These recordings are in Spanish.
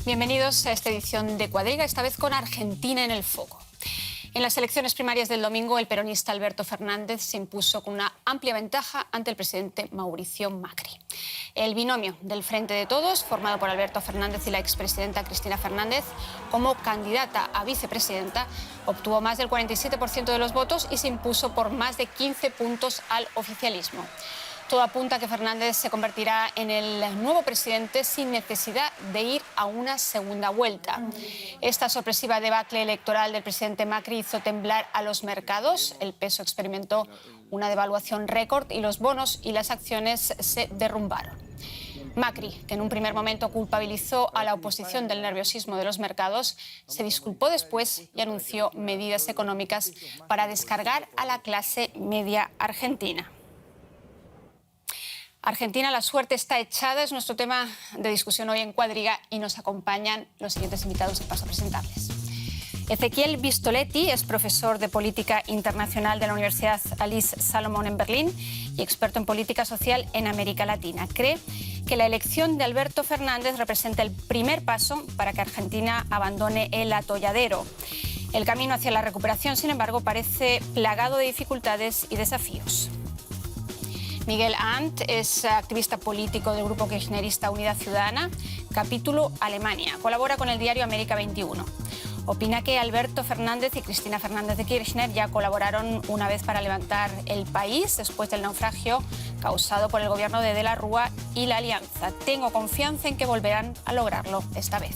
Bienvenidos a esta edición de Cuadriga, esta vez con Argentina en el foco. En las elecciones primarias del domingo, el peronista Alberto Fernández se impuso con una amplia ventaja ante el presidente Mauricio Macri. El binomio del Frente de Todos, formado por Alberto Fernández y la expresidenta Cristina Fernández, como candidata a vicepresidenta, obtuvo más del 47% de los votos y se impuso por más de 15 puntos al oficialismo. Todo apunta a que Fernández se convertirá en el nuevo presidente sin necesidad de ir a una segunda vuelta. Esta sorpresiva debacle electoral del presidente Macri hizo temblar a los mercados. El peso experimentó una devaluación récord y los bonos y las acciones se derrumbaron. Macri, que en un primer momento culpabilizó a la oposición del nerviosismo de los mercados, se disculpó después y anunció medidas económicas para descargar a la clase media argentina. Argentina, la suerte está echada, es nuestro tema de discusión hoy en Cuadriga y nos acompañan los siguientes invitados que paso a presentarles. Ezequiel Vistoletti es profesor de Política Internacional de la Universidad Alice Salomón en Berlín y experto en política social en América Latina. Cree que la elección de Alberto Fernández representa el primer paso para que Argentina abandone el atolladero. El camino hacia la recuperación, sin embargo, parece plagado de dificultades y desafíos. Miguel Ant es activista político del grupo kirchnerista Unidad Ciudadana, capítulo Alemania. Colabora con el diario América 21. Opina que Alberto Fernández y Cristina Fernández de Kirchner ya colaboraron una vez para levantar el país después del naufragio causado por el gobierno de la Rúa y la Alianza. Tengo confianza en que volverán a lograrlo esta vez.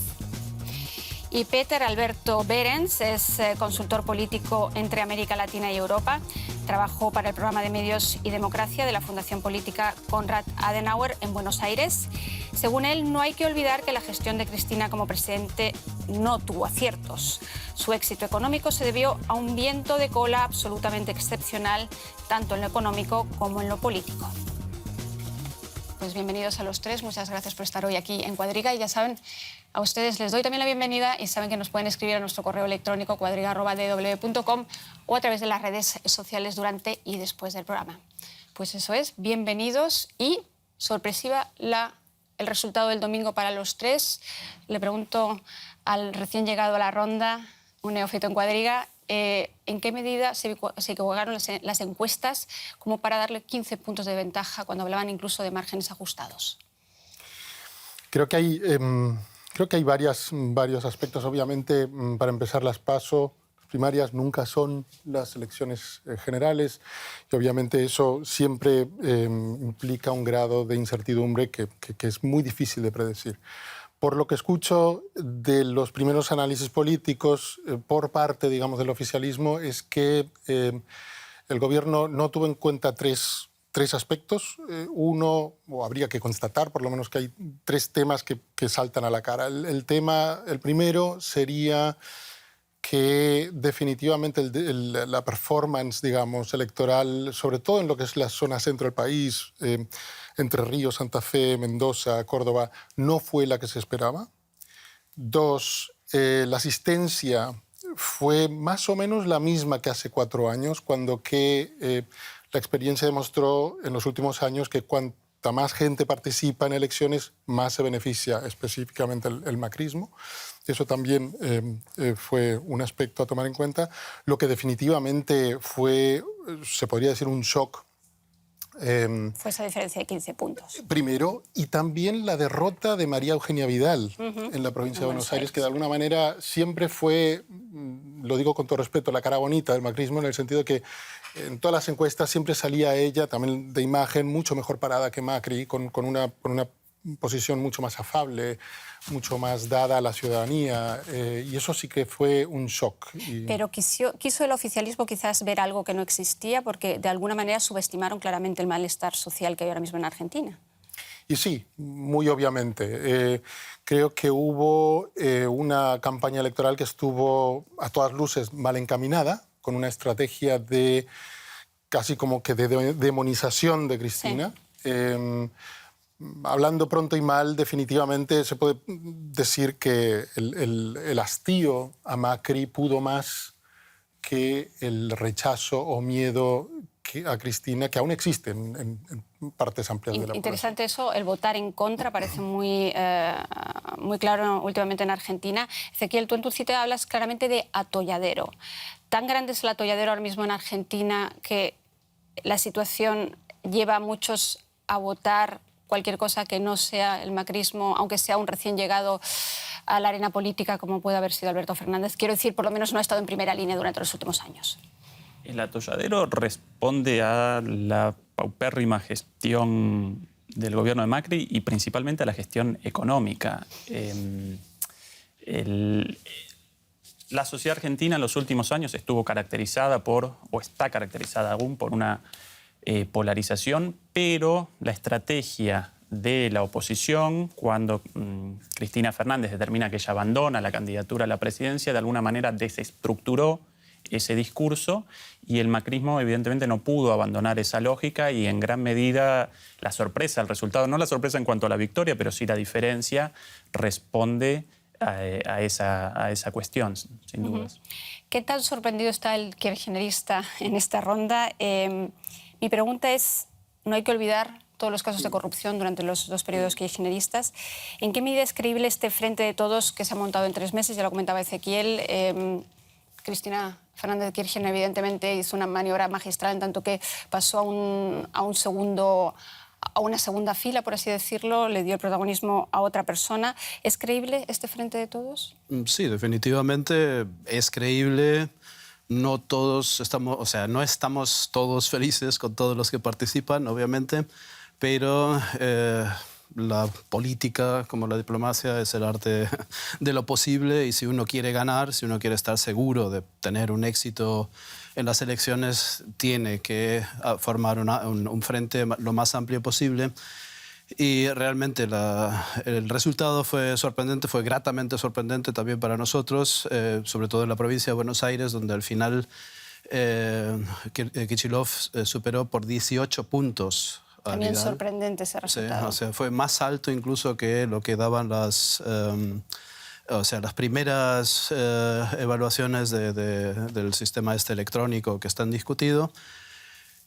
Y Peter Alberto Behrens es consultor político entre América Latina y Europa. Trabajó para el programa de Medios y Democracia de la Fundación Política Konrad Adenauer en Buenos Aires. Según él, no hay que olvidar que la gestión de Cristina como presidente no tuvo aciertos. Su éxito económico se debió a un viento de cola absolutamente excepcional, tanto en lo económico como en lo político. Pues bienvenidos a los tres, muchas gracias por estar hoy aquí en Cuadriga y ya saben, a ustedes les doy también la bienvenida y saben que nos pueden escribir a nuestro correo electrónico cuadriga@dw.com o a través de las redes sociales durante y después del programa. Pues eso es, bienvenidos y sorpresiva el resultado del domingo para los tres. Le pregunto al recién llegado a la ronda, un neófito en Cuadriga, ¿en qué medida se equivocaron las encuestas como para darle 15 puntos de ventaja cuando hablaban incluso de márgenes ajustados? Creo que hay varios aspectos. Obviamente, para empezar, las primarias nunca son las elecciones generales y obviamente eso siempre implica un grado de incertidumbre que es muy difícil de predecir. Por lo que escucho de los primeros análisis políticos por parte, digamos, del oficialismo, es que el gobierno no tuvo en cuenta tres aspectos. Uno, o habría que constatar por lo menos que hay tres temas que saltan a la cara. El primero sería que definitivamente la performance, digamos, electoral, sobre todo en lo que es la zona centro del país, Entre Ríos, Santa Fe, Mendoza, Córdoba, no fue la que se esperaba. Dos, la asistencia fue más o menos la misma que hace 4 años, cuando la experiencia demostró en los últimos años que cuanta más gente participa en elecciones, más se beneficia específicamente el macrismo. Eso también fue un aspecto a tomar en cuenta. Lo que definitivamente fue, se podría decir, un shock. Fue esa diferencia de 15 puntos. Primero, y también la derrota de María Eugenia Vidal en la provincia de Buenos Aires, que de alguna manera siempre fue, lo digo con todo respeto, la cara bonita del macrismo, en el sentido que en todas las encuestas siempre salía ella, también de imagen, mucho mejor parada que Macri, con una posición mucho más afable, mucho más dada a la ciudadanía, y eso sí que fue un shock. Pero quiso el oficialismo quizás ver algo que no existía, porque de alguna manera subestimaron claramente el malestar social que hay ahora mismo en Argentina. Y sí, muy obviamente. Creo que hubo una campaña electoral que estuvo a todas luces mal encaminada, con una estrategia de casi como que de demonización de Cristina. Sí. Hablando pronto y mal, definitivamente se puede decir que el hastío a Macri pudo más que el rechazo o miedo a Cristina, que aún existe en partes amplias de la población. Interesante eso, el votar en contra parece muy muy claro últimamente en Argentina. Ezequiel, tú en tu cita hablas claramente de atolladero. ¿Tan grande es el atolladero ahora mismo en Argentina que la situación lleva a muchos a votar cualquier cosa que no sea el macrismo, aunque sea un recién llegado a la arena política como puede haber sido Alberto Fernández? Quiero decir, por lo menos no ha estado en primera línea durante los últimos años. El atolladero responde a la paupérrima gestión del gobierno de Macri y principalmente a la gestión económica. La sociedad argentina en los últimos años estuvo caracterizada por, o está caracterizada aún por una polarización, pero la estrategia de la oposición, cuando Cristina Fernández determina que ella abandona la candidatura a la presidencia, de alguna manera desestructuró ese discurso y el macrismo evidentemente no pudo abandonar esa lógica y en gran medida la sorpresa, el resultado, no la sorpresa en cuanto a la victoria, pero sí la diferencia, responde a esa cuestión, sin dudas. ¿Qué tan sorprendido está el kirchnerista en esta ronda? Mi pregunta es, no hay que olvidar todos los casos de corrupción durante los dos periodos kirchneristas. ¿En qué medida es creíble este frente de todos que se ha montado en 3 meses? Ya lo comentaba Ezequiel. Cristina Fernández de Kirchner evidentemente hizo una maniobra magistral en tanto que pasó a una segunda fila, por así decirlo, le dio el protagonismo a otra persona. ¿Es creíble este frente de todos? Sí, definitivamente es creíble. No todos estamos, o sea, no estamos todos felices con todos los que participan, obviamente, pero la política, como la diplomacia, es el arte de lo posible y si uno quiere ganar, si uno quiere estar seguro de tener un éxito en las elecciones, tiene que formar un frente lo más amplio posible. Y realmente el resultado fue sorprendente, fue gratamente sorprendente también para nosotros, sobre todo en la provincia de Buenos Aires, donde al final Kicillof superó por 18 puntos. También sorprendente ese resultado. Sí, o sea, fue más alto incluso que lo que daban las primeras evaluaciones del sistema electrónico que están discutido.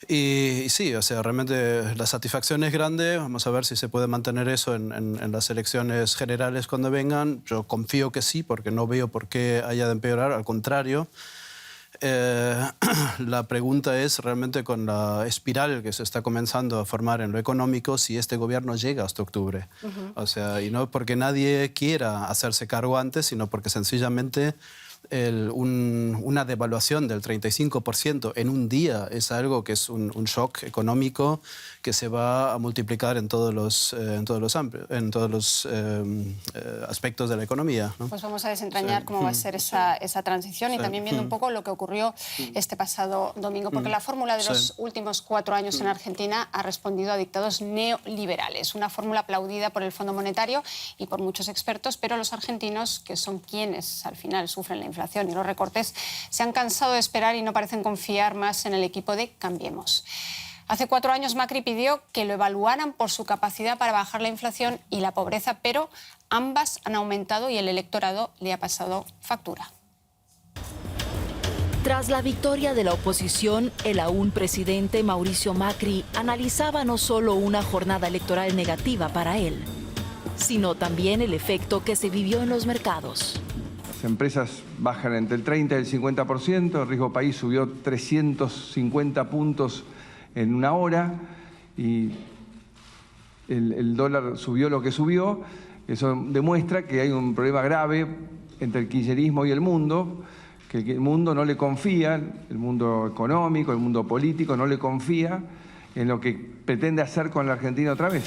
Y sí, o sea, realmente la satisfacción es grande. Vamos a ver si se puede mantener eso en las elecciones generales cuando vengan. Yo confío que sí, porque no veo por qué haya de empeorar, al contrario. La pregunta es realmente con la espiral que se está comenzando a formar en lo económico, si este gobierno llega hasta octubre. O sea, y no porque nadie quiera hacerse cargo antes, sino porque sencillamente una devaluación del 35% en un día es algo que es un shock económico que se va a multiplicar en todos los aspectos de la economía, ¿no? Pues vamos a desentrañar cómo va a ser esa transición y también viendo un poco lo que ocurrió este pasado domingo, porque la fórmula de los últimos 4 años en Argentina ha respondido a dictados neoliberales, una fórmula aplaudida por el Fondo Monetario y por muchos expertos, pero los argentinos, que son quienes al final sufren la inflación y los recortes, se han cansado de esperar y no parecen confiar más en el equipo de Cambiemos. Hace 4 años Macri pidió que lo evaluaran por su capacidad para bajar la inflación y la pobreza, pero ambas han aumentado y el electorado le ha pasado factura. Tras la victoria de la oposición, el aún presidente Mauricio Macri analizaba no solo una jornada electoral negativa para él, sino también el efecto que se vivió en los mercados. Las empresas bajan entre el 30 y el 50%, el riesgo país subió 350 puntos en una hora y el dólar subió lo que subió. Eso demuestra que hay un problema grave entre el kirchnerismo y el mundo, que el mundo no le confía, el mundo económico, el mundo político no le confía en lo que pretende hacer con la Argentina otra vez.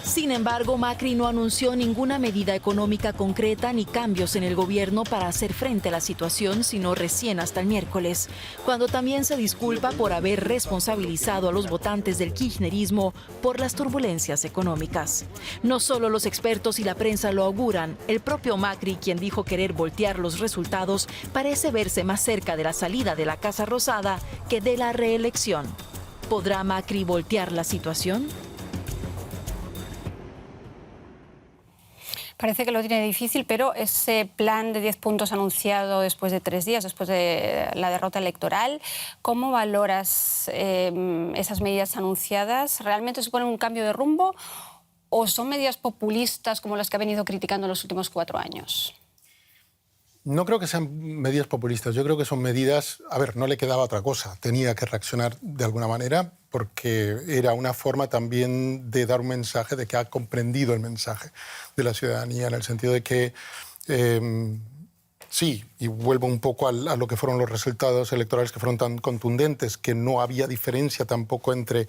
Sin embargo, Macri no anunció ninguna medida económica concreta ni cambios en el gobierno para hacer frente a la situación, sino recién hasta el miércoles, cuando también se disculpa por haber responsabilizado a los votantes del kirchnerismo por las turbulencias económicas. No solo los expertos y la prensa lo auguran, el propio Macri, quien dijo querer voltear los resultados, parece verse más cerca de la salida de la Casa Rosada que de la reelección. ¿Podrá Macri voltear la situación? Parece que lo tiene difícil, pero ese plan de 10 puntos anunciado después de 3 días, después de la derrota electoral, ¿cómo valoras esas medidas anunciadas? ¿Realmente suponen un cambio de rumbo ¿O son medidas populistas como las que ha venido criticando en los últimos 4 años? No creo que sean medidas populistas, yo creo que son medidas... A ver, no le quedaba otra cosa, tenía que reaccionar de alguna manera porque era una forma también de dar un mensaje, de que ha comprendido el mensaje de la ciudadanía, en el sentido de que, sí, y vuelvo un poco a lo que fueron los resultados electorales que fueron tan contundentes, que no había diferencia tampoco entre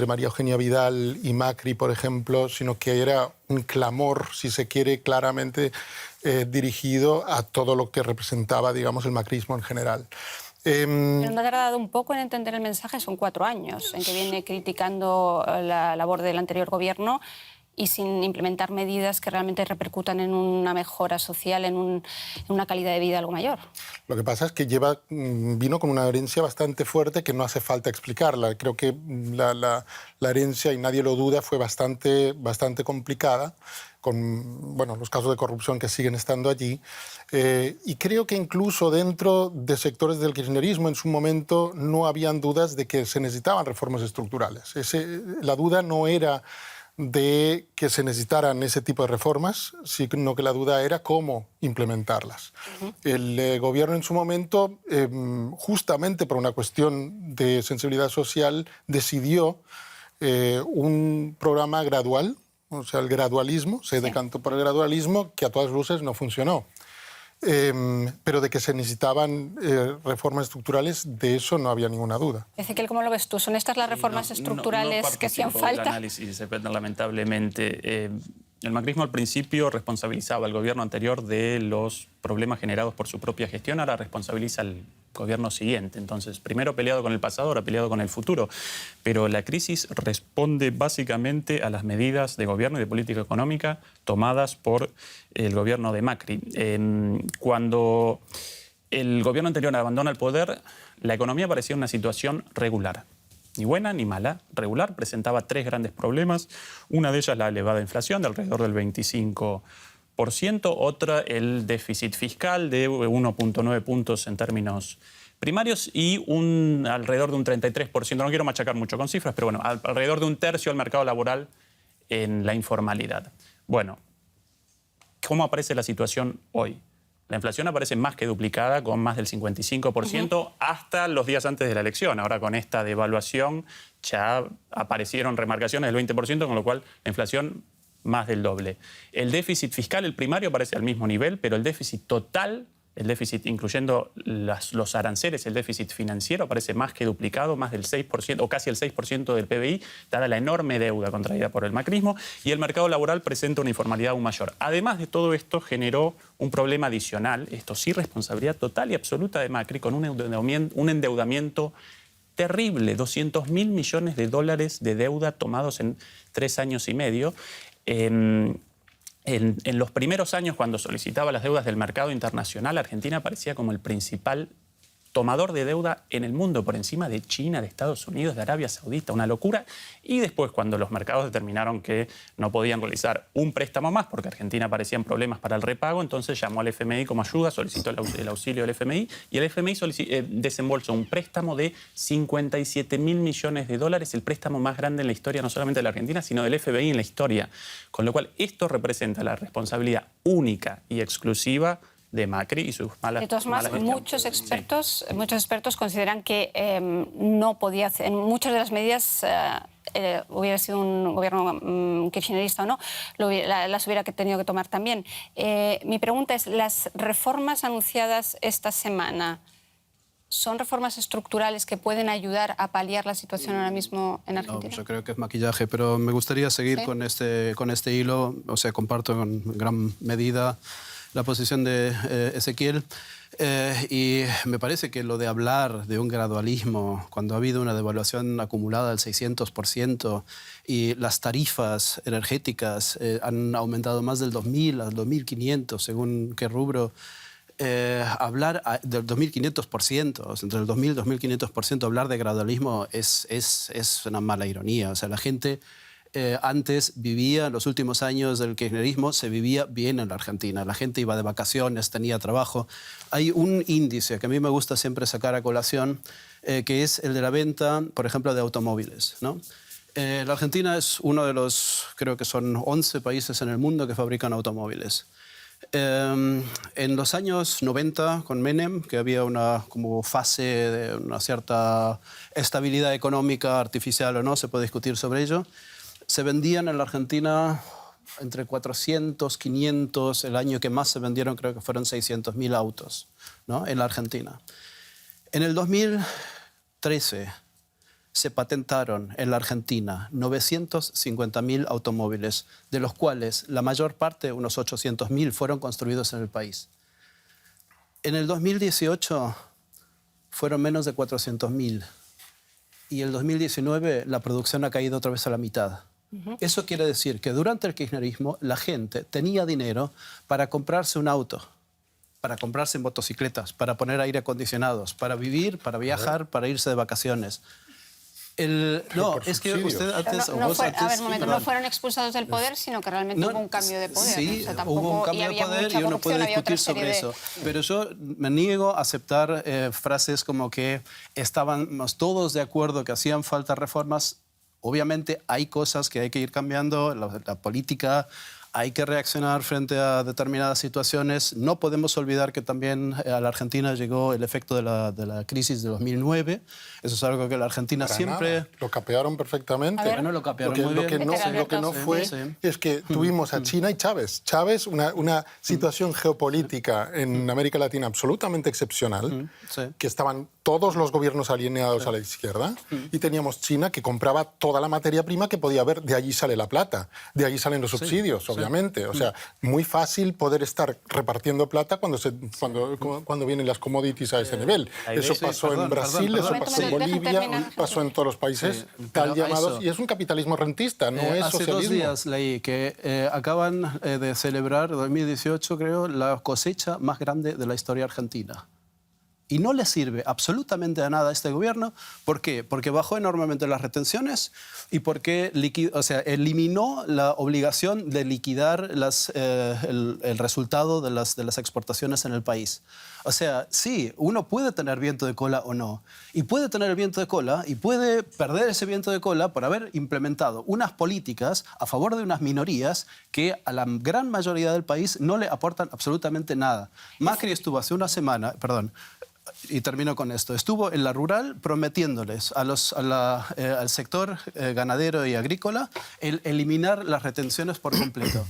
María Eugenia Vidal y Macri, por ejemplo, sino que era un clamor, si se quiere, claramente dirigido a todo lo que representaba, digamos, el macrismo en general. Pero no ha tardado un poco en entender el mensaje, son 4 años en que viene criticando la labor del anterior gobierno y sin implementar medidas que realmente repercutan en una mejora social, en una calidad de vida algo mayor. Lo que pasa es que vino con una herencia bastante fuerte que no hace falta explicarla. Creo que la herencia, y nadie lo duda, fue bastante complicada, con los casos de corrupción que siguen estando allí. Y creo que incluso dentro de sectores del kirchnerismo en su momento no habían dudas de que se necesitaban reformas estructurales. La duda no era de que se necesitaran ese tipo de reformas, sino que la duda era cómo implementarlas. El gobierno en su momento, justamente por una cuestión de sensibilidad social, decidió un programa gradual, o sea, el gradualismo, se decantó por el gradualismo, que a todas luces no funcionó. Pero de que se necesitaban reformas estructurales, de eso no había ninguna duda. Ezequiel, ¿cómo lo ves tú? ¿Son estas las reformas estructurales que hacían falta? El análisis, lamentablemente. El macrismo al principio responsabilizaba al gobierno anterior de los problemas generados por su propia gestión, ahora responsabiliza al gobierno siguiente. Entonces, primero peleado con el pasado, ahora peleado con el futuro. Pero la crisis responde básicamente a las medidas de gobierno y de política económica tomadas por el gobierno de Macri. Cuando el gobierno anterior abandona el poder, la economía parecía una situación regular. Ni buena ni mala, regular, presentaba 3 grandes problemas. Una de ellas la elevada inflación de alrededor del 25%, otra el déficit fiscal de 1,9 puntos en términos primarios y alrededor de un 33%, no quiero machacar mucho con cifras, pero bueno, alrededor de 1/3 del mercado laboral en la informalidad. Bueno, ¿cómo aparece la situación hoy? La inflación aparece más que duplicada, con más del 55% hasta los días antes de la elección. Ahora con esta devaluación ya aparecieron remarcaciones del 20%, con lo cual la inflación más del doble. El déficit fiscal, el primario, aparece al mismo nivel, pero el déficit total, el déficit incluyendo los aranceles, el déficit financiero, aparece más que duplicado, más del 6% o casi el 6% del PBI, dada la enorme deuda contraída por el macrismo, y el mercado laboral presenta una informalidad aún mayor. Además de todo esto, generó un problema adicional, esto sí, responsabilidad total y absoluta de Macri, con un endeudamiento terrible, 200.000 millones de dólares de deuda tomados en 3 años y medio. En los primeros años, cuando solicitaba las deudas del mercado internacional, Argentina aparecía como el principal tomador de deuda en el mundo, por encima de China, de Estados Unidos, de Arabia Saudita, una locura. Y después, cuando los mercados determinaron que no podían realizar un préstamo más, porque Argentina aparecían problemas para el repago, entonces llamó al FMI como ayuda, solicitó el auxilio del FMI, y el FMI desembolsó un préstamo de 57.000 millones de dólares, el préstamo más grande en la historia, no solamente de la Argentina, sino del FMI en la historia. Con lo cual, esto representa la responsabilidad única y exclusiva de Macri y sus malas De todas maneras, muchos expertos consideran que no podía hacer, en muchas de las medidas, hubiera sido un gobierno kirchnerista o no, las hubiera tenido que tomar también. Mi pregunta es, ¿las reformas anunciadas esta semana son reformas estructurales que pueden ayudar a paliar la situación ahora mismo en Argentina? No, yo creo que es maquillaje, pero me gustaría seguir con este hilo. O sea, comparto en gran medida la posición de Ezequiel, y me parece que lo de hablar de un gradualismo cuando ha habido una devaluación acumulada del 600% y las tarifas energéticas han aumentado más del 2.000 al 2.500 según qué rubro, hablar del 2.500%, entre el 2.000 y 2.500%, hablar de gradualismo es una mala ironía. O sea, la gente antes vivía, en los últimos años del kirchnerismo, se vivía bien en la Argentina. La gente iba de vacaciones, tenía trabajo. Hay un índice que a mí me gusta siempre sacar a colación, que es el de la venta, por ejemplo, de automóviles, ¿no? La Argentina es uno de los, creo que son 11 países en el mundo que fabrican automóviles. En los años 90, con Menem, que había una como fase de una cierta estabilidad económica, artificial o no, se puede discutir sobre ello, se vendían en la Argentina entre 400, 500, el año que más se vendieron creo que fueron 600.000 autos, ¿no?, en la Argentina. En el 2013 se patentaron en la Argentina 950.000 automóviles, de los cuales la mayor parte, unos 800.000, fueron construidos en el país. En el 2018 fueron menos de 400.000 y en el 2019 la producción ha caído otra vez a la mitad. Eso quiere decir que durante el kirchnerismo la gente tenía dinero para comprarse un auto, para comprarse motocicletas, para poner aire acondicionados, para vivir, para viajar, para irse de vacaciones. No, es que usted antes... No fueron expulsados del poder, sino que realmente hubo un cambio de poder. Sí, o sea, tampoco, hubo un cambio de poder y uno puede discutir sobre eso. Pero yo me niego a aceptar frases como que estábamos todos de acuerdo que hacían falta reformas. Obviamente hay cosas que hay que ir cambiando, la política... Hay que reaccionar frente a determinadas situaciones. No podemos olvidar que también a la Argentina llegó el efecto de la crisis de 2009. Eso es algo que la Argentina siempre... Nada. Lo capearon perfectamente. Bueno, lo capearon muy bien. Lo que no fue es que tuvimos a China y Chávez. Chávez, una situación geopolítica en América Latina absolutamente excepcional, que estaban todos los gobiernos alineados a la izquierda, y teníamos China que compraba toda la materia prima que podía haber. De allí sale la plata, de allí salen los subsidios, obviamente. O sea, muy fácil poder estar repartiendo plata cuando vienen las commodities a ese nivel. Eso pasó en Brasil, eso pasó en Bolivia, pasó en todos los países tal llamados. Y es un capitalismo rentista, no es socialismo. Hace 2 días leí que acaban de celebrar, 2018 creo, la cosecha más grande de la historia argentina. Y no le sirve absolutamente a nada a este gobierno. ¿Por qué? Porque bajó enormemente las retenciones y porque eliminó la obligación de liquidar el resultado de las exportaciones en el país. O sea, sí, uno puede tener viento de cola o no. Y puede tener el viento de cola y puede perder ese viento de cola por haber implementado unas políticas a favor de unas minorías que a la gran mayoría del país no le aportan absolutamente nada. Macri estuvo hace una semana, y termino con esto. Estuvo en la rural prometiéndoles al sector ganadero y agrícola eliminar las retenciones por completo.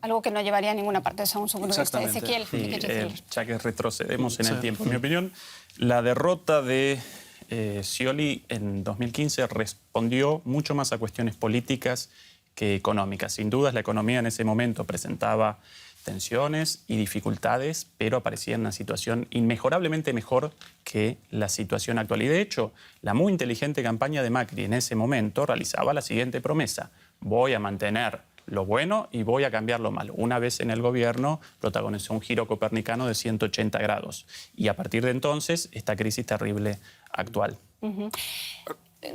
Algo que no llevaría a ninguna parte. Un segundo. Ezequiel, ya que retrocedemos en el tiempo. En mi opinión, la derrota de Scioli en 2015 respondió mucho más a cuestiones políticas que económicas. Sin dudas, la economía en ese momento presentaba tensiones y dificultades, pero aparecía en una situación inmejorablemente mejor que la situación actual. Y de hecho, la muy inteligente campaña de Macri en ese momento realizaba la siguiente promesa: voy a mantener lo bueno y voy a cambiar lo malo. Una vez en el gobierno protagonizó un giro copernicano de 180 grados. Y a partir de entonces, esta crisis terrible actual.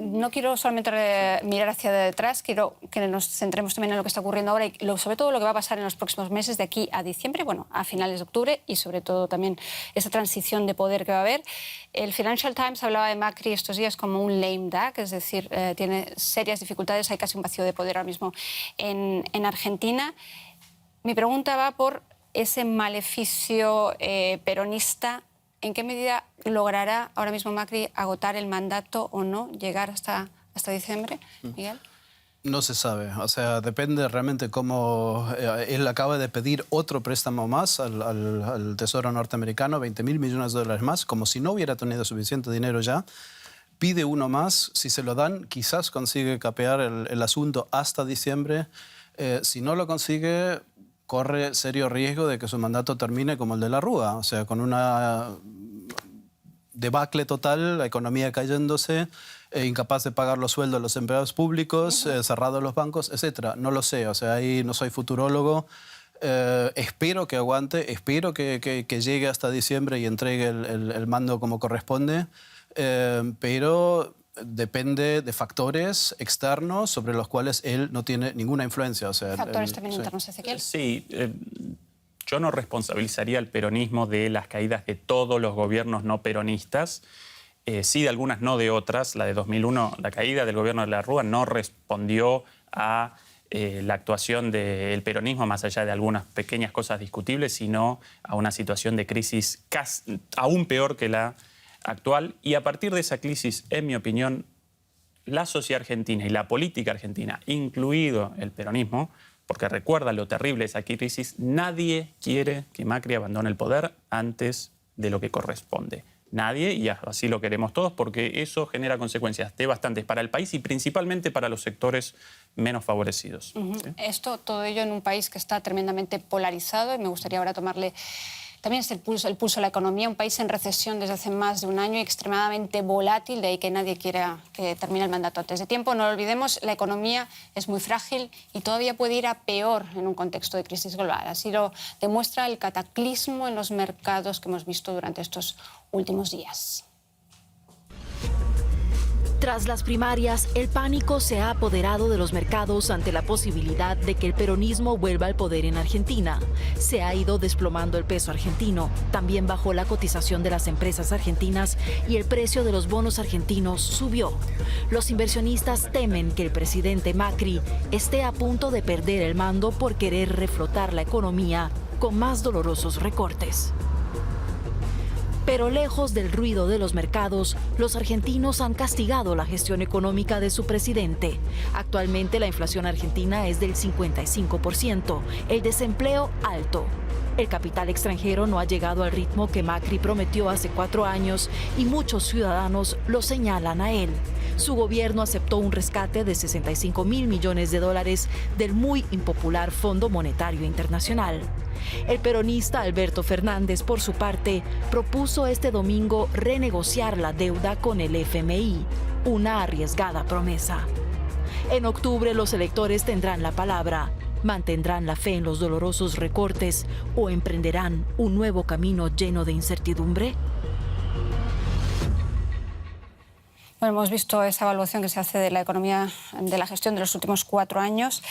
No quiero solamente mirar hacia detrás, quiero que nos centremos también en lo que está ocurriendo ahora y sobre todo lo que va a pasar en los próximos meses de aquí a diciembre, a finales de octubre, y sobre todo también esa transición de poder que va a haber. El Financial Times hablaba de Macri estos días como un lame duck, es decir, tiene serias dificultades, hay casi un vacío de poder ahora mismo en Argentina. Mi pregunta va por ese maleficio peronista. ¿En qué medida logrará ahora mismo Macri agotar el mandato o no, llegar hasta diciembre, Miguel? No se sabe. O sea, depende realmente cómo... él acaba de pedir otro préstamo más al Tesoro norteamericano, 20.000 millones de dólares más, como si no hubiera tenido suficiente dinero ya. Pide uno más. Si se lo dan, quizás consigue capear el asunto hasta diciembre. Si no lo consigue, corre serio riesgo de que su mandato termine como el de la Rúa, o sea, con una debacle total, la economía cayéndose, incapaz de pagar los sueldos de los empleados públicos, cerrados los bancos, etc. No lo sé, o sea, ahí no soy futurólogo. Espero que aguante, espero que llegue hasta diciembre y entregue el mando como corresponde, pero depende de factores externos sobre los cuales él no tiene ninguna influencia. O sea, factores también internos, Ezequiel. Sí, yo no responsabilizaría al peronismo de las caídas de todos los gobiernos no peronistas. sí de algunas, no de otras. La de 2001, la caída del gobierno de la Rúa, no respondió a la actuación del peronismo, más allá de algunas pequeñas cosas discutibles, sino a una situación de crisis aún peor que la actual. Y a partir de esa crisis, en mi opinión, la sociedad argentina y la política argentina, incluido el peronismo, porque recuerda lo terrible de esa crisis, nadie quiere que Macri abandone el poder antes de lo que corresponde. Nadie, y así lo queremos todos, porque eso genera consecuencias devastantes para el país y principalmente para los sectores menos favorecidos. ¿Sí? Todo ello en un país que está tremendamente polarizado, y me gustaría ahora tomarle también el pulso a la economía, un país en recesión desde hace más de un año, extremadamente volátil, de ahí que nadie quiera que termine el mandato antes de tiempo. No lo olvidemos, la economía es muy frágil y todavía puede ir a peor en un contexto de crisis global. Así lo demuestra el cataclismo en los mercados que hemos visto durante estos últimos días. Tras las primarias, el pánico se ha apoderado de los mercados ante la posibilidad de que el peronismo vuelva al poder en Argentina. Se ha ido desplomando el peso argentino, también bajó la cotización de las empresas argentinas y el precio de los bonos argentinos subió. Los inversionistas temen que el presidente Macri esté a punto de perder el mando por querer reflotar la economía con más dolorosos recortes. Pero lejos del ruido de los mercados, los argentinos han castigado la gestión económica de su presidente. Actualmente la inflación argentina es del 55%, el desempleo alto. El capital extranjero no ha llegado al ritmo que Macri prometió hace 4 años y muchos ciudadanos lo señalan a él. Su gobierno aceptó un rescate de $65.000 millones del muy impopular Fondo Monetario Internacional. El peronista Alberto Fernández, por su parte, propuso este domingo renegociar la deuda con el FMI, una arriesgada promesa. En octubre los electores tendrán la palabra. ¿Mantendrán la fe en los dolorosos recortes o emprenderán un nuevo camino lleno de incertidumbre? Bueno, hemos visto esa evaluación que se hace de la economía, de la gestión de los últimos 4 años.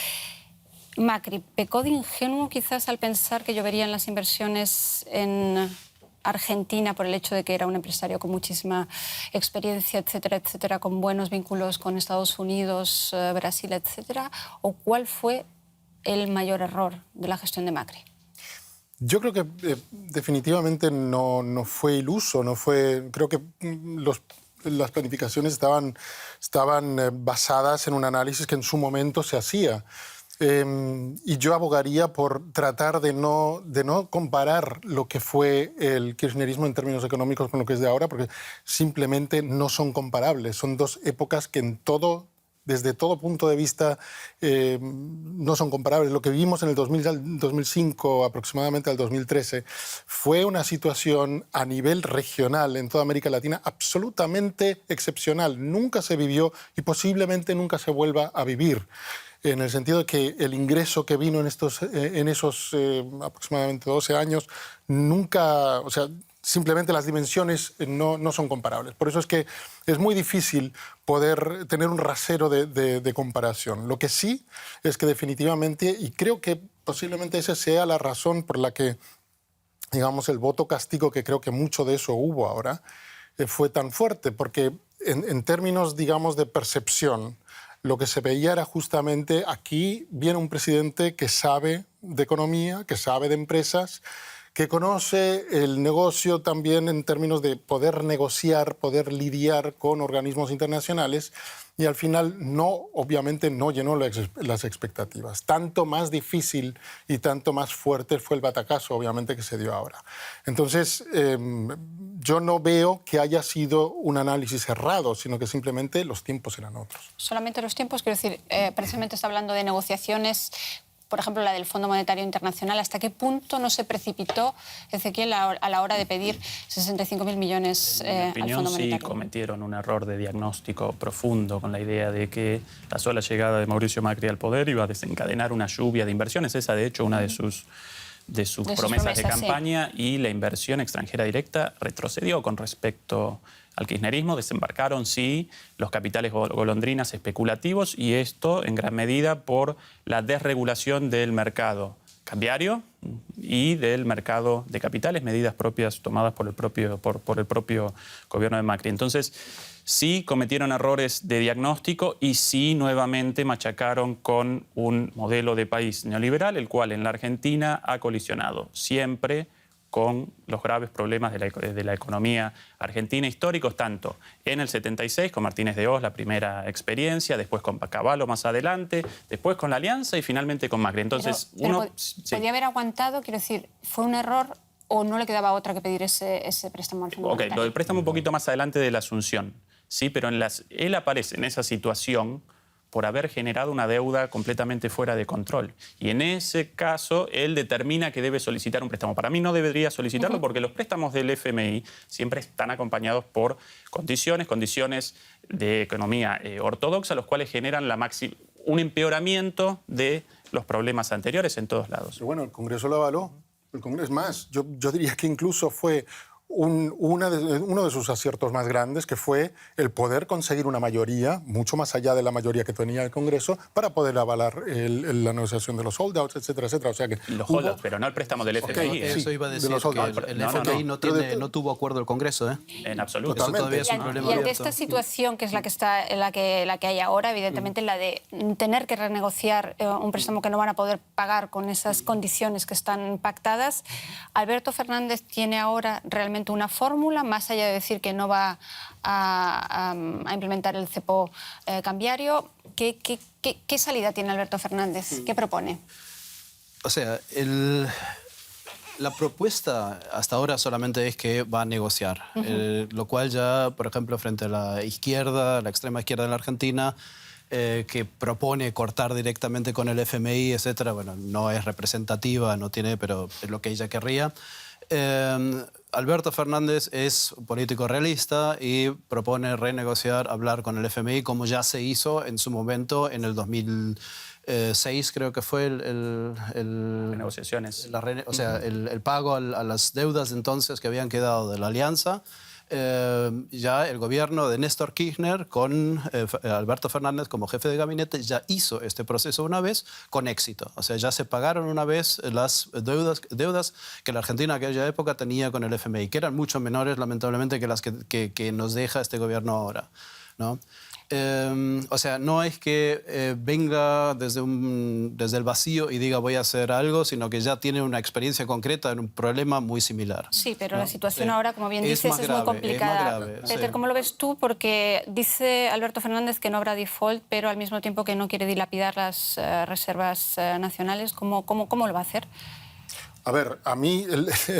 Macri, ¿pecó de ingenuo quizás al pensar que lloverían las inversiones en Argentina por el hecho de que era un empresario con muchísima experiencia, etcétera, etcétera, con buenos vínculos con Estados Unidos, Brasil, etcétera? ¿O cuál fue el mayor error de la gestión de Macri? Yo creo que definitivamente no fue iluso, no fue. Creo que las planificaciones estaban basadas en un análisis que en su momento se hacía. Y yo abogaría por tratar de no comparar lo que fue el kirchnerismo en términos económicos con lo que es de ahora, porque simplemente no son comparables. Son dos épocas que desde todo punto de vista no son comparables. Lo que vivimos en el 2005 aproximadamente al 2013 fue una situación a nivel regional en toda América Latina absolutamente excepcional. Nunca se vivió y posiblemente nunca se vuelva a vivir, en el sentido de que el ingreso que vino en esos aproximadamente 12 años nunca, o sea, simplemente las dimensiones no son comparables. Por eso es que es muy difícil poder tener un rasero de comparación. Lo que sí es que definitivamente, y creo que posiblemente esa sea la razón por la que, digamos, el voto castigo, que creo que mucho de eso hubo ahora, fue tan fuerte, porque en términos, digamos, de percepción, lo que se veía era justamente aquí viene un presidente que sabe de economía, que sabe de empresas, que conoce el negocio también en términos de poder negociar, poder lidiar con organismos internacionales, y al final obviamente no llenó las expectativas. Tanto más difícil y tanto más fuerte fue el batacazo, obviamente, que se dio ahora. Entonces, yo no veo que haya sido un análisis errado, sino que simplemente los tiempos eran otros. Solamente los tiempos, quiero decir, precisamente está hablando de negociaciones, por ejemplo, la del Fondo Monetario Internacional. ¿Hasta qué punto no se precipitó Ezequiel a la hora de pedir 65.000 millones al Fondo Monetario? Sí, cometieron un error de diagnóstico profundo con la idea de que la sola llegada de Mauricio Macri al poder iba a desencadenar una lluvia de inversiones. Esa, de hecho, una de sus promesas de campaña, sí. Y la inversión extranjera directa retrocedió con respecto al kirchnerismo. Desembarcaron, sí, los capitales golondrinas especulativos, y esto en gran medida por la desregulación del mercado cambiario y del mercado de capitales, medidas propias tomadas por el propio gobierno de Macri. Entonces, sí cometieron errores de diagnóstico y sí nuevamente machacaron con un modelo de país neoliberal, el cual en la Argentina ha colisionado siempre con los graves problemas de la economía argentina históricos, tanto en el 76 con Martínez de Oz, la primera experiencia, después con Cavallo más adelante, después con la Alianza y finalmente con Macri. Entonces, ¿podía haber aguantado? Quiero decir, ¿fue un error o no le quedaba otra que pedir ese préstamo al Fondo Ok, Monetario? lo del préstamo un poquito más adelante de la Asunción, sí, pero él aparece en esa situación por haber generado una deuda completamente fuera de control. Y en ese caso, él determina que debe solicitar un préstamo. Para mí no debería solicitarlo porque los préstamos del FMI siempre están acompañados por condiciones de economía ortodoxa, los cuales generan un empeoramiento de los problemas anteriores en todos lados. Pero bueno, el Congreso lo avaló. El Congreso es más. Yo diría que incluso fue uno de sus aciertos más grandes, que fue el poder conseguir una mayoría, mucho más allá de la mayoría que tenía el Congreso, para poder avalar la negociación de los holdouts, etcétera, etcétera. O sea que los holdouts, pero no el préstamo del FMI. Okay, Eso iba a decir, de los que el FMI no tuvo acuerdo del Congreso, ¿eh? En absoluto. Eso todavía es un problema Y ante abierto. esta situación, que es la que hay ahora, evidentemente, la de tener que renegociar un préstamo que no van a poder pagar con esas condiciones que están pactadas, Alberto Fernández tiene ahora realmente una fórmula, más allá de decir que no va a implementar el cepo cambiario. ¿Qué salida tiene Alberto Fernández? ¿Qué propone? O sea, la propuesta hasta ahora solamente es que va a negociar, lo cual ya, por ejemplo, frente a la izquierda, la extrema izquierda de la Argentina, que propone cortar directamente con el FMI, etcétera, bueno, no es representativa, no tiene, pero es lo que ella querría. Alberto Fernández es un político realista y propone renegociar, hablar con el FMI, como ya se hizo en su momento en el 2006, creo que fue Negociaciones. o sea, el pago a las deudas entonces que habían quedado de la Alianza. Ya el gobierno de Néstor Kirchner con Alberto Fernández como jefe de gabinete ya hizo este proceso una vez con éxito. O sea, ya se pagaron una vez las deudas que la Argentina en aquella época tenía con el FMI, que eran mucho menores, lamentablemente, que las que nos deja este gobierno ahora, ¿no? O sea, no es que venga desde el vacío y diga voy a hacer algo, sino que ya tiene una experiencia concreta en un problema muy similar. Sí, pero ¿no? la situación ahora, como bien dices, es muy complicada. Es más grave, Peter, sí. ¿cómo lo ves tú? Porque dice Alberto Fernández que no habrá default, pero al mismo tiempo que no quiere dilapidar las reservas nacionales. ¿Cómo lo va a hacer? A ver, a mí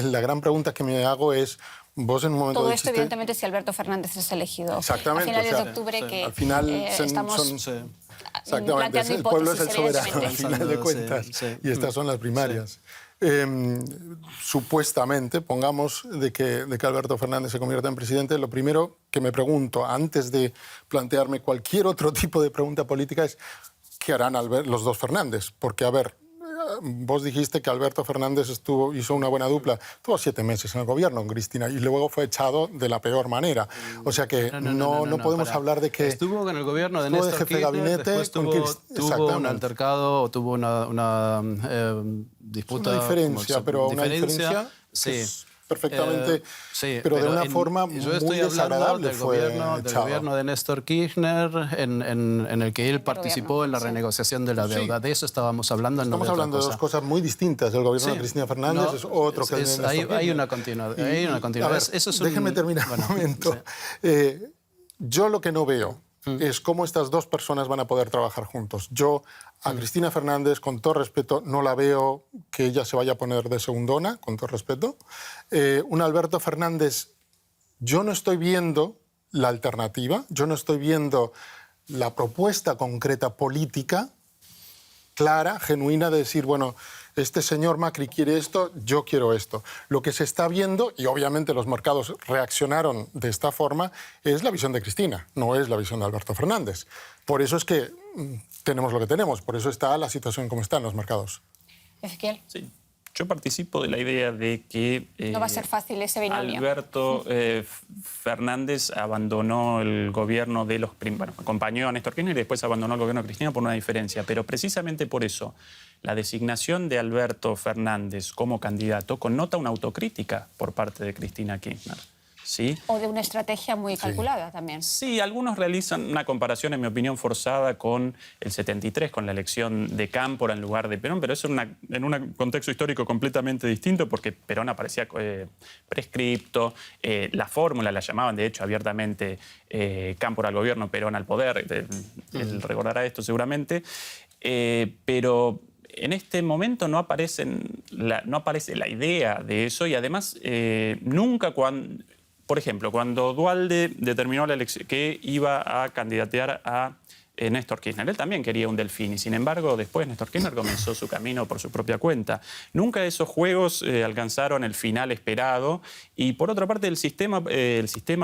la gran pregunta que me hago es, vos en un momento Todo dijiste, esto, evidentemente, si Alberto Fernández es elegido exactamente, a finales o sea, de octubre, que al final estamos exactamente, planteando el pueblo es el hipótesis, soberano al evidentemente. final de cuentas, y estas son las primarias. Supuestamente, pongamos de que Alberto Fernández se convierta en presidente, lo primero que me pregunto, antes de plantearme cualquier otro tipo de pregunta política, es ¿qué harán los dos Fernández? Porque, a ver, vos dijiste que Alberto Fernández hizo una buena dupla. Estuvo 7 meses en el gobierno con Cristina y luego fue echado de la peor manera. O sea que no podemos hablar de que... Estuvo en el gobierno de estuvo Néstor jefe de Kirchner, gabinete después tuvo un altercado, tuvo una disputa... Una diferencia, pero una diferencia sí. Es perfectamente... sí, pero de una forma yo muy estoy hablando desagradable del fue gobierno de Néstor Kirchner, en el que él participó en la renegociación de la deuda. De eso estábamos hablando. Estamos hablando de dos cosas muy distintas. El gobierno de Cristina Fernández es otro que el de Néstor Kirchner. Hay una continuidad. A ver, déjenme terminar un momento. Yo lo que no veo es cómo estas dos personas van a poder trabajar juntos. Yo a Cristina Fernández, con todo respeto, no la veo que ella se vaya a poner de segundona, con todo respeto. Un Alberto Fernández, yo no estoy viendo la alternativa, yo no estoy viendo la propuesta concreta política clara, genuina, de decir, bueno, este señor Macri quiere esto, yo quiero esto. Lo que se está viendo, y obviamente los mercados reaccionaron de esta forma, es la visión de Cristina, no es la visión de Alberto Fernández. Por eso es que tenemos lo que tenemos, por eso está la situación como está en los mercados. Ezequiel. Sí. Yo participo de la idea de que no va a ser fácil ese binomio. Alberto Fernández abandonó el gobierno de los... Bueno, acompañó a Néstor Kirchner y después abandonó el gobierno de Cristina por una diferencia. Pero precisamente por eso, la designación de Alberto Fernández como candidato connota una autocrítica por parte de Cristina Kirchner. ¿Sí? O de una estrategia muy calculada también. Sí, algunos realizan una comparación, en mi opinión, forzada con el 73, con la elección de Cámpora en lugar de Perón, pero eso en un contexto histórico completamente distinto, porque Perón aparecía prescripto, la fórmula la llamaban, de hecho, abiertamente Cámpora al gobierno, Perón al poder, él recordará esto seguramente, pero... En este momento no aparece la idea de eso y además nunca cuando... Por ejemplo, cuando Duhalde determinó la elección que iba a candidatear a Néstor Kirchner, él también quería un Delfín y sin embargo después Néstor Kirchner comenzó su camino por su propia cuenta. Nunca esos juegos alcanzaron el final esperado y por otra parte el sistema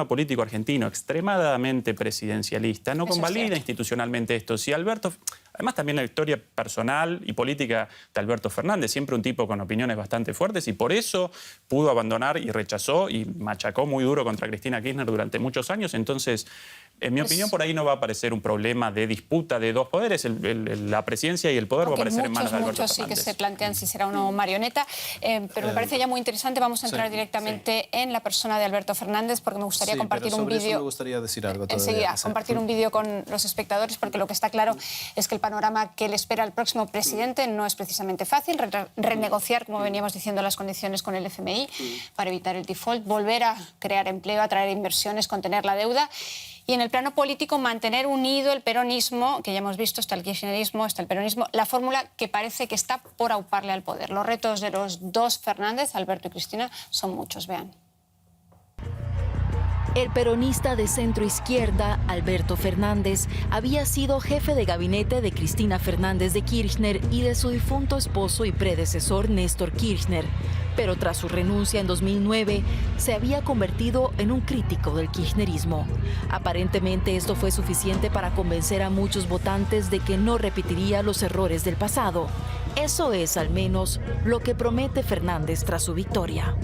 político argentino extremadamente presidencialista no convalida institucionalmente esto. Si Alberto... Además, también la historia personal y política de Alberto Fernández, siempre un tipo con opiniones bastante fuertes y por eso pudo abandonar y rechazó y machacó muy duro contra Cristina Kirchner durante muchos años. Entonces, en mi opinión, por ahí no va a aparecer un problema de disputa de dos poderes. La presidencia y el poder va a aparecer en manos de Alberto Fernández. Muchos sí que se plantean si será o no marioneta, pero me parece ya muy interesante. Vamos a entrar directamente en la persona de Alberto Fernández porque me gustaría compartir un vídeo. Me gustaría decir algo enseguida, compartir un vídeo con los espectadores porque lo que está claro es que el panorama que le espera al próximo presidente no es precisamente fácil. Renegociar, como veníamos diciendo, las condiciones con el FMI para evitar el default, volver a crear empleo, atraer inversiones, contener la deuda. Y en el plano político, mantener unido el peronismo, que ya hemos visto, está el kirchnerismo, está el peronismo, la fórmula que parece que está por auparle al poder. Los retos de los dos Fernández, Alberto y Cristina, son muchos. Vean. El peronista de centro izquierda, Alberto Fernández, había sido jefe de gabinete de Cristina Fernández de Kirchner y de su difunto esposo y predecesor Néstor Kirchner. Pero tras su renuncia en 2009, se había convertido en un crítico del kirchnerismo. Aparentemente esto fue suficiente para convencer a muchos votantes de que no repetiría los errores del pasado. Eso es, al menos, lo que promete Fernández tras su victoria.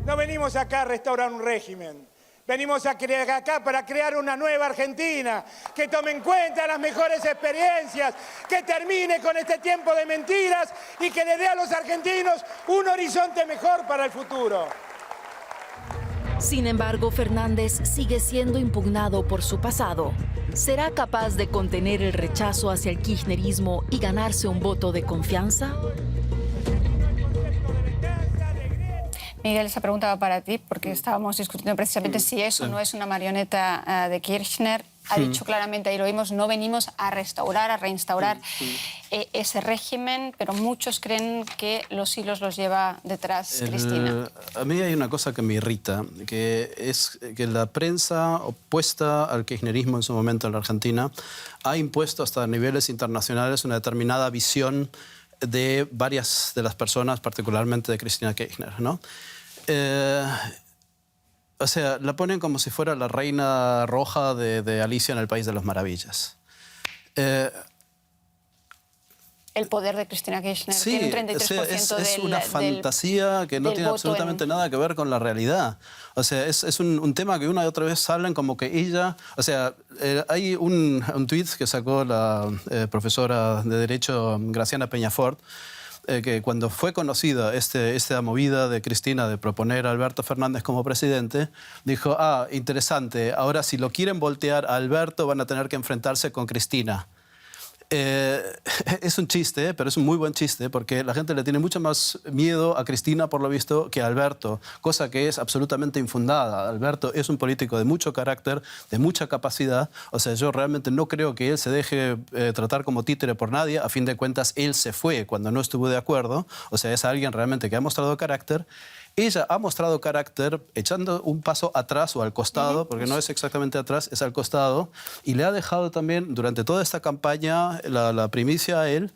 No venimos acá a restaurar un régimen. Venimos acá para crear una nueva Argentina, que tome en cuenta las mejores experiencias, que termine con este tiempo de mentiras y que le dé a los argentinos un horizonte mejor para el futuro. Sin embargo, Fernández sigue siendo impugnado por su pasado. ¿Será capaz de contener el rechazo hacia el kirchnerismo y ganarse un voto de confianza? Miguel, esa pregunta va para ti, porque estábamos discutiendo precisamente si eso no es una marioneta de Kirchner. Ha dicho claramente, ahí lo vimos, no venimos a restaurar, a reinstaurar ese régimen, pero muchos creen que los hilos los lleva detrás Cristina. A mí hay una cosa que me irrita, que es que la prensa opuesta al kirchnerismo en su momento en la Argentina ha impuesto hasta niveles internacionales una determinada visión de varias de las personas, particularmente de Cristina Kirchner, ¿no? O sea, la ponen como si fuera la reina roja de Alicia en el País de las Maravillas. El poder de Cristina Kirchner sí, tiene un 33% es una fantasía que no tiene absolutamente nada que ver con la realidad. O sea, es un tema que una y otra vez hablan como que ella... O sea, hay un tuit que sacó la profesora de Derecho Graciana Peñafort, que cuando fue conocida esta movida de Cristina de proponer a Alberto Fernández como presidente, dijo, interesante, ahora si lo quieren voltear a Alberto van a tener que enfrentarse con Cristina. Es un chiste, pero es un muy buen chiste, porque la gente le tiene mucho más miedo a Cristina, por lo visto, que a Alberto, cosa que es absolutamente infundada. Alberto es un político de mucho carácter, de mucha capacidad. O sea, yo realmente no creo que él se deje tratar como títere por nadie. A fin de cuentas, él se fue cuando no estuvo de acuerdo. O sea, es alguien realmente que ha mostrado carácter. Ella ha mostrado carácter echando un paso atrás o al costado, porque no es exactamente atrás, es al costado, y le ha dejado también durante toda esta campaña la primicia a él.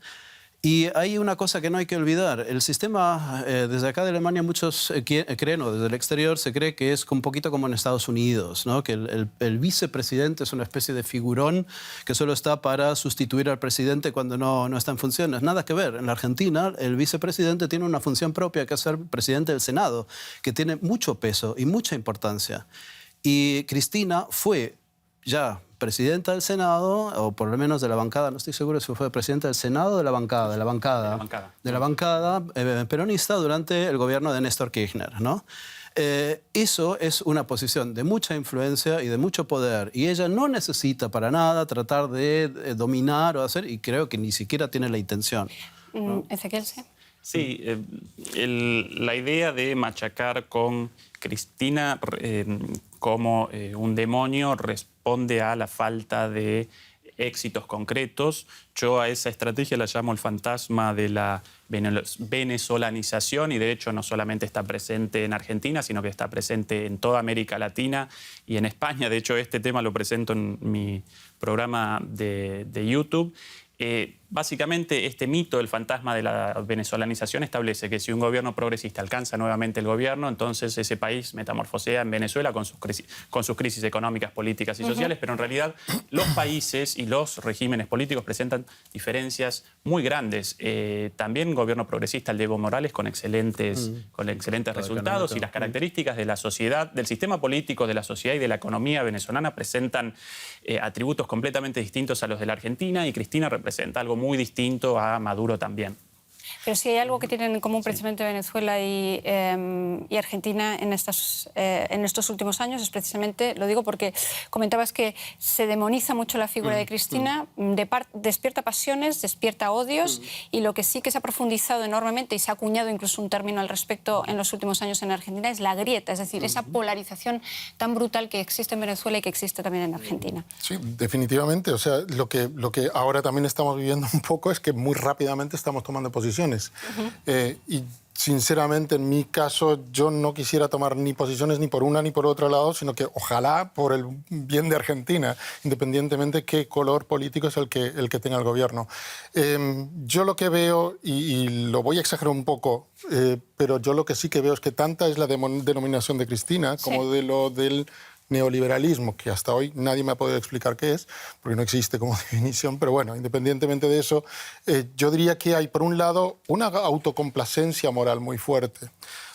Y hay una cosa que no hay que olvidar. El sistema, desde acá de Alemania, muchos creen, o desde el exterior, se cree que es un poquito como en Estados Unidos, ¿no? Que el vicepresidente es una especie de figurón que solo está para sustituir al presidente cuando no está en funciones. Nada que ver. En la Argentina, el vicepresidente tiene una función propia, que es ser presidente del Senado, que tiene mucho peso y mucha importancia. Y Cristina fue ya presidenta del Senado, o por lo menos de la bancada, no estoy seguro si fue presidenta del Senado o de la bancada, de la bancada peronista durante el gobierno de Néstor Kirchner, ¿no? Eso es una posición de mucha influencia y de mucho poder, y ella no necesita para nada tratar de dominar o hacer, y creo que ni siquiera tiene la intención, ¿no? Ezequiel, sí. Sí, la idea de machacar con Cristina como un demonio responde a la falta de éxitos concretos. Yo a esa estrategia la llamo el fantasma de la venezolanización, y de hecho no solamente está presente en Argentina, sino que está presente en toda América Latina y en España. De hecho, este tema lo presento en mi programa de YouTube. Básicamente, este mito del fantasma de la venezolanización establece que si un gobierno progresista alcanza nuevamente el gobierno, entonces ese país metamorfosea en Venezuela con sus crisis económicas, políticas y sociales, pero en realidad los países y los regímenes políticos presentan diferencias muy grandes. También un gobierno progresista, el de Evo Morales, con excelentes resultados, y las características de la sociedad, del sistema político, de la sociedad y de la economía venezolana presentan atributos completamente distintos a los de la Argentina, y Cristina representa algo muy distinto a Maduro también. Pero si hay algo que tienen en común precisamente Venezuela y Argentina en estos últimos años, es precisamente, lo digo porque comentabas que se demoniza mucho la figura de Cristina, despierta pasiones, despierta odios, y lo que sí que se ha profundizado enormemente, y se ha acuñado incluso un término al respecto en los últimos años en Argentina, es la grieta, es decir, esa polarización tan brutal que existe en Venezuela y que existe también en Argentina. Sí, definitivamente. O sea, lo que ahora también estamos viviendo un poco es que muy rápidamente estamos tomando posiciones. Y sinceramente, en mi caso, yo no quisiera tomar ni posiciones ni por una ni por otro lado, sino que ojalá por el bien de Argentina, independientemente qué color político es el que tenga el gobierno. Yo lo que veo, y lo voy a exagerar un poco, pero yo lo que sí que veo es que tanta es la denominación de Cristina como de lo del neoliberalismo, que hasta hoy nadie me ha podido explicar qué es, porque no existe como definición, pero bueno, independientemente de eso, yo diría que hay, por un lado, una autocomplacencia moral muy fuerte,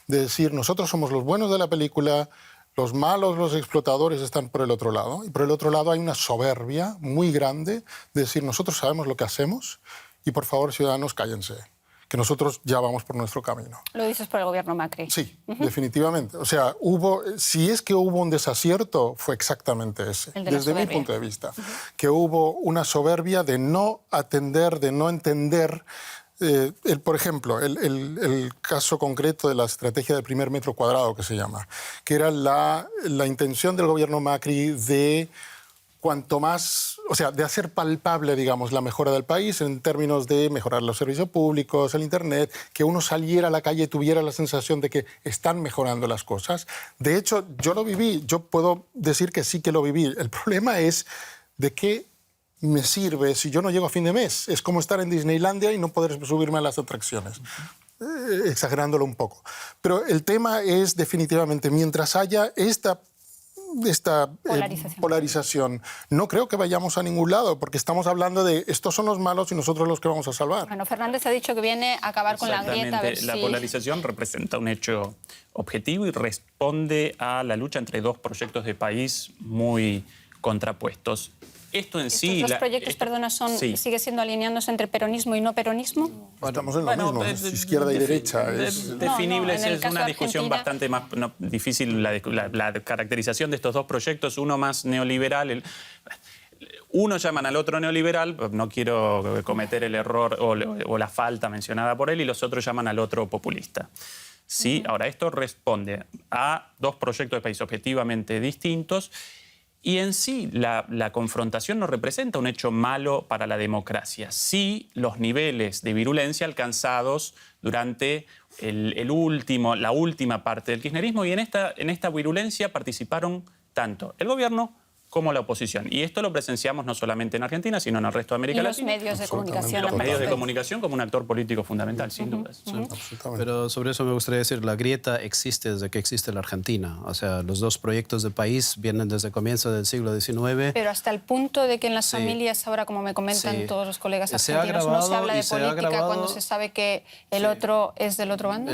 de decir, nosotros somos los buenos de la película, los malos, los explotadores están por el otro lado, y por el otro lado hay una soberbia muy grande de decir, nosotros sabemos lo que hacemos, y por favor, ciudadanos, cállense, que nosotros ya vamos por nuestro camino. Lo dices por el gobierno Macri. Sí, definitivamente. O sea, si es que hubo un desacierto, fue exactamente ese, desde mi punto de vista. Que hubo una soberbia de no atender, de no entender. Por ejemplo, el caso concreto de la estrategia del primer metro cuadrado, que se llama, que era la intención del gobierno Macri de cuanto más, o sea, de hacer palpable, digamos, la mejora del país en términos de mejorar los servicios públicos, el Internet, que uno saliera a la calle y tuviera la sensación de que están mejorando las cosas. De hecho, yo lo viví, yo puedo decir que sí que lo viví. El problema es de qué me sirve si yo no llego a fin de mes. Es como estar en Disneylandia y no poder subirme a las atracciones. Exagerándolo un poco. Pero el tema es definitivamente, mientras haya esta polarización. No creo que vayamos a ningún lado, porque estamos hablando de estos son los malos y nosotros los que vamos a salvar. Bueno, Fernández ha dicho que viene a acabar con la grieta. A ver la polarización representa un hecho objetivo y responde a la lucha entre dos proyectos de país muy contrapuestos. Esto en sí... ¿Los proyectos, perdona, sigue siendo alineándose entre peronismo y no peronismo? Estamos en lo mismo, izquierda y derecha. Definibles, es una discusión bastante más difícil la caracterización de estos dos proyectos, uno más neoliberal. Uno llaman al otro neoliberal, no quiero cometer el error o la falta mencionada por él, y los otros llaman al otro populista. ¿Sí? Ahora, esto responde a dos proyectos de país objetivamente distintos. Y en sí, la confrontación no representa un hecho malo para la democracia. Sí, los niveles de virulencia alcanzados durante la última parte del kirchnerismo, y en esta virulencia participaron tanto el gobierno como la oposición. Y esto lo presenciamos no solamente en Argentina, sino en el resto de América Latina. Y los medios de comunicación. Los medios de comunicación como un actor político fundamental, sin dudas. Pero sobre eso me gustaría decir, la grieta existe desde que existe la Argentina. O sea, los dos proyectos de país vienen desde el comienzo del siglo XIX. Pero hasta el punto de que en las familias, ahora como me comentan todos los colegas argentinos, no se habla de política cuando se sabe que el otro es del otro bando.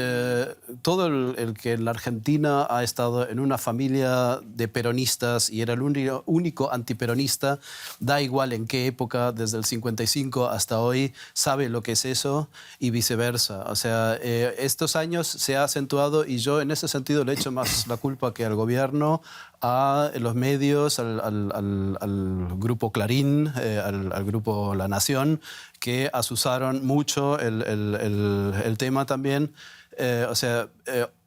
Todo el que en la Argentina ha estado en una familia de peronistas y era el único antiperonista, da igual en qué época, desde el 55 hasta hoy, sabe lo que es eso y viceversa. O sea, estos años se ha acentuado y yo en ese sentido le echo más la culpa que al gobierno, a los medios, al grupo Clarín, al grupo La Nación, que asusaron mucho el tema también.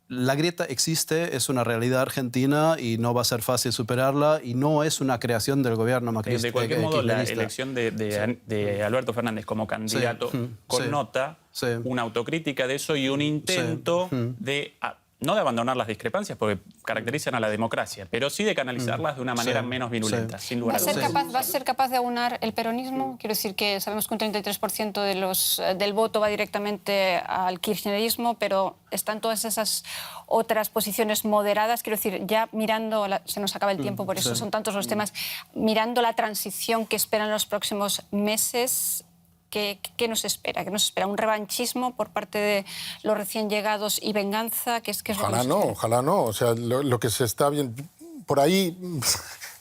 La grieta existe, es una realidad argentina y no va a ser fácil superarla y no es una creación del gobierno macrista. De cualquier modo, la elección de Alberto Fernández como candidato connota una autocrítica de eso y un intento de... no de abandonar las discrepancias, porque caracterizan a la democracia, pero sí de canalizarlas de una manera menos virulenta, sin lugar a dudas. ¿Va a ser capaz de aunar el peronismo? Quiero decir que sabemos que un 33% del voto va directamente al kirchnerismo, pero están todas esas otras posiciones moderadas. Quiero decir, ya mirando, se nos acaba el tiempo, por eso son tantos los temas, mirando la transición que esperan los próximos meses... ¿Qué nos espera? ¿Qué nos espera? ¿Un revanchismo por parte de los recién llegados y venganza? ¿Qué es ojalá no, ojalá no. O sea, lo que se está viendo... Por ahí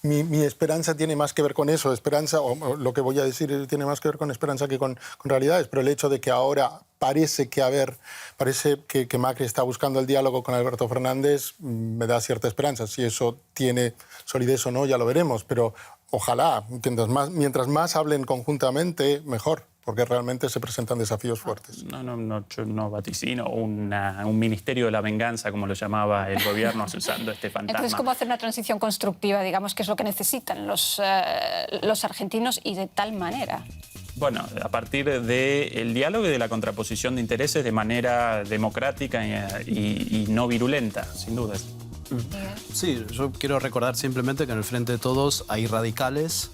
mi esperanza tiene más que ver con eso. Esperanza, o lo que voy a decir tiene más que ver con esperanza que con realidades. Pero el hecho de que ahora parece que Macri está buscando el diálogo con Alberto Fernández me da cierta esperanza. Si eso tiene solidez o no, ya lo veremos. Pero ojalá, mientras más hablen conjuntamente, mejor. Porque realmente se presentan desafíos fuertes. Yo no vaticino un ministerio de la venganza, como lo llamaba el gobierno, usando este fantasma. Entonces, ¿cómo hacer una transición constructiva, digamos, que es lo que necesitan los argentinos y de tal manera? Bueno, a partir del diálogo y de la contraposición de intereses de manera democrática y no virulenta, sin dudas. Sí, yo quiero recordar simplemente que en el Frente de Todos hay radicales,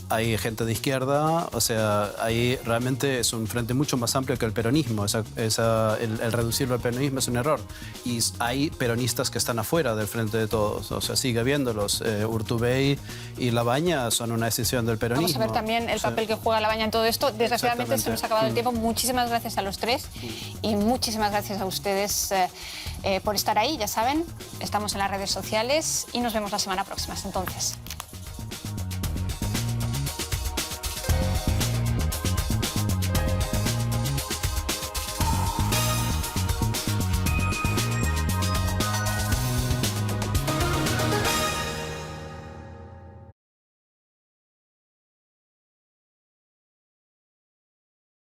hay gente de izquierda, o sea, ahí realmente es un frente mucho más amplio que el peronismo. El reducirlo al peronismo es un error. Y hay peronistas que están afuera del Frente de Todos, o sea, sigue habiéndolos. Urtubey y Labaña son una decisión del peronismo. Vamos a ver también el papel que juega Labaña en todo esto. Desgraciadamente se nos ha acabado el tiempo. Muchísimas gracias a los tres y muchísimas gracias a ustedes por estar ahí. Ya saben, estamos en las redes sociales y nos vemos la semana próxima. Hasta entonces.